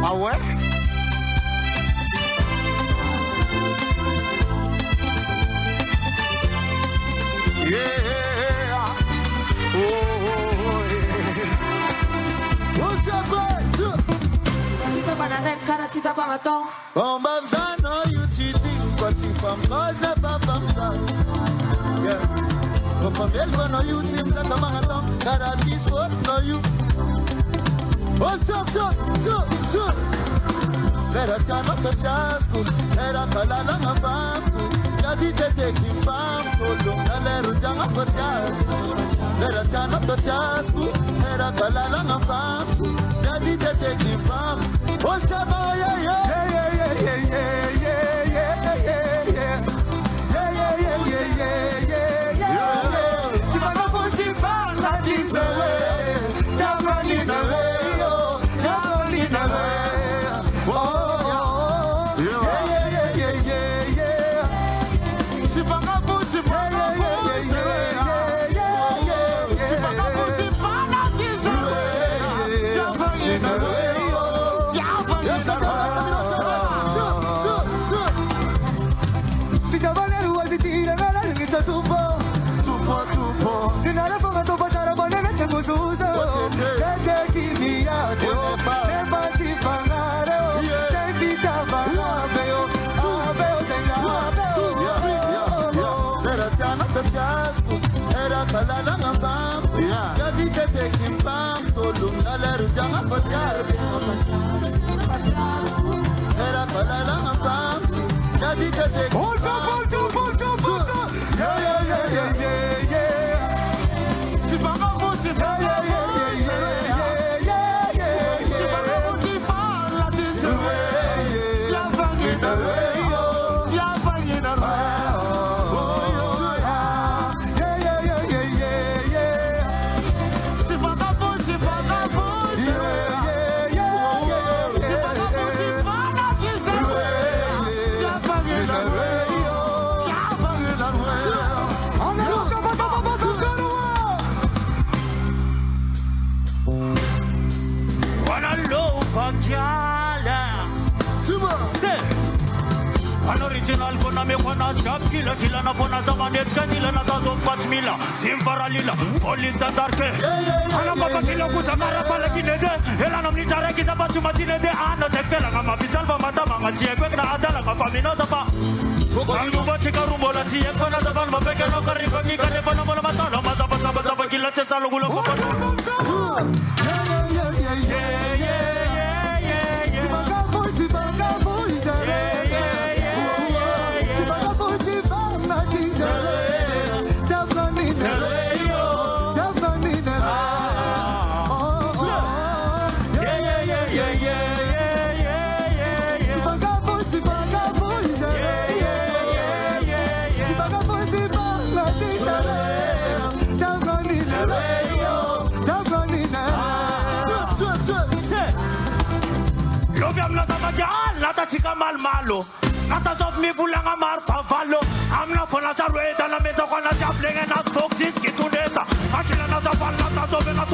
Ah ouais? Yeah. Oh, yeah. What's up, boy? Cita banana, cara, cita com maton. Comme ça, non, you cheating, but if I'm cause never from that. Yeah. But from here, no, you seem like a marathon. Karate's what, no, you. What's up, let her turn up the chasco, let her call along a farm. Yadi taking farm, let her turn up the chasco, let her turn up the chasco, let her call along a farm. Yadi taking farm. What's up, yeah, yeah, yeah, yeah, yeah, yeah, yeah, yeah, yeah, yeah, yeah, yeah, yeah. Chimanga puti farm, like this away, down running away, down running away. Original kona me kona job killer killer na pona zamanet kanila na tazo patmila timparalila police darke ana papa kilo kutamara pala kinede ela na mnitare kizapa tumatinede ana tekela na mabital va madama ngachie kwekna adala ka famina zapa Kangu bache karumbo la tiye kona zaban mapeke no kariko ki kane pona mola matano mazapa zapa kila tesa lugulo kokono Nata chika mal malo, nata sof mi vulanga mar favalo. Amna fona sa rueda la mesa kwana chaflenge na stoktis kituneta. Akila nata fal nata sofe nata